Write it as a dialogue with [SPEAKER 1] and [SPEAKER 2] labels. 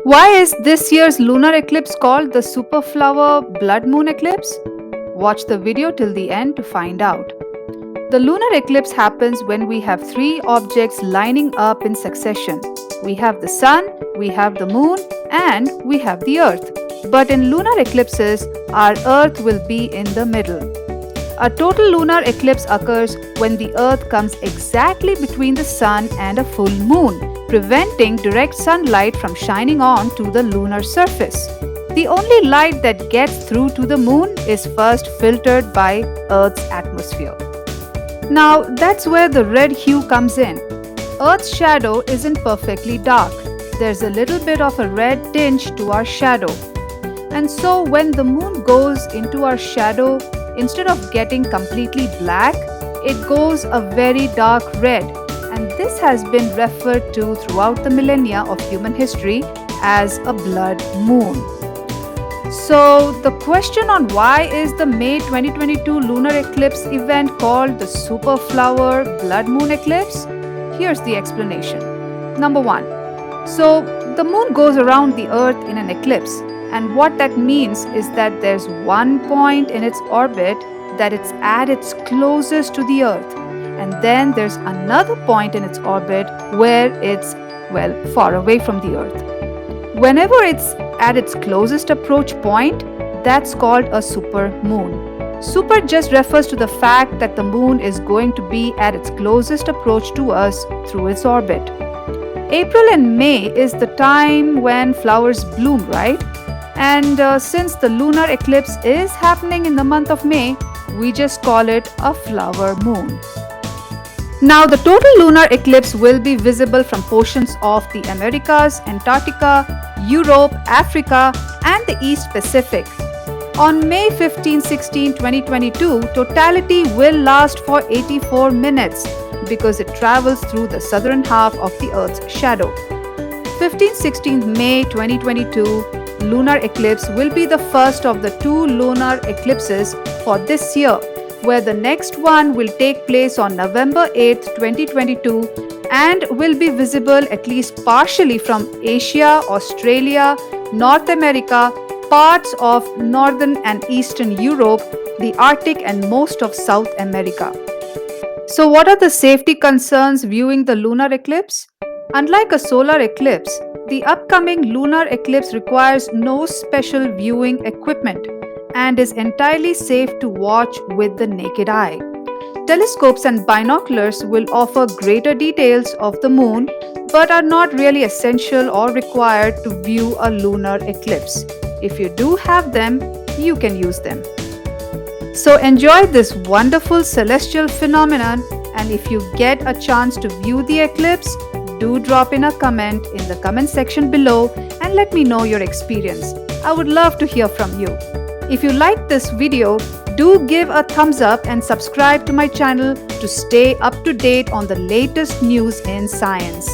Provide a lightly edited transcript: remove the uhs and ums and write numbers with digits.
[SPEAKER 1] Why is this year's lunar eclipse called the superflower blood moon eclipse? Watch the video till the end to find out. The lunar eclipse happens when we have three objects lining up in succession. We have the sun, we have the moon, and we have the earth. But in lunar eclipses, our earth will be in the middle. A total lunar eclipse occurs when the earth comes exactly between the sun and a full moon, preventing direct sunlight from shining on to the lunar surface. The only light that gets through to the moon is first filtered by Earth's atmosphere. Now, that's where the red hue comes in. Earth's shadow isn't perfectly dark. There's a little bit of a red tinge to our shadow. And so, when the moon goes into our shadow, instead of getting completely black, it goes a very dark red. And this has been referred to throughout the millennia of human history as a blood moon. So, the question on why is the May 2022 lunar eclipse event called the superflower blood moon eclipse? Here's the explanation. Number 1. So, the moon goes around the earth in an eclipse, and what that means is that there's one point in its orbit that it's at its closest to the earth, and then there's another point in its orbit where it's, well, far away from the earth. Whenever it's at its closest approach point, that's called a supermoon. Super just refers to the fact that the moon is going to be at its closest approach to us through its orbit. April and May is the time when flowers bloom, right? And since the lunar eclipse is happening in the month of May, we just call it a flower moon. Now, the total lunar eclipse will be visible from portions of the Americas, Antarctica, Europe, Africa, and the East Pacific. On May 15, 16, 2022, totality will last for 84 minutes because it travels through the southern half of the Earth's shadow. 15-16 May 2022 lunar eclipse will be the first of the two lunar eclipses for this year, where the next one will take place on November 8, 2022 and will be visible at least partially from Asia, Australia, North America, parts of Northern and Eastern Europe, the Arctic, and most of South America. So, what are the safety concerns viewing the lunar eclipse? Unlike a solar eclipse, the upcoming lunar eclipse requires no special viewing equipment and is entirely safe to watch with the naked eye. Telescopes and binoculars will offer greater details of the moon, but are not really essential or required to view a lunar eclipse. If you do have them, you can use them. So enjoy this wonderful celestial phenomenon, and if you get a chance to view the eclipse, do drop in a comment in the comment section below and let me know your experience. I would love to hear from you. If you liked this video, do give a thumbs up and subscribe to my channel to stay up to date on the latest news in science.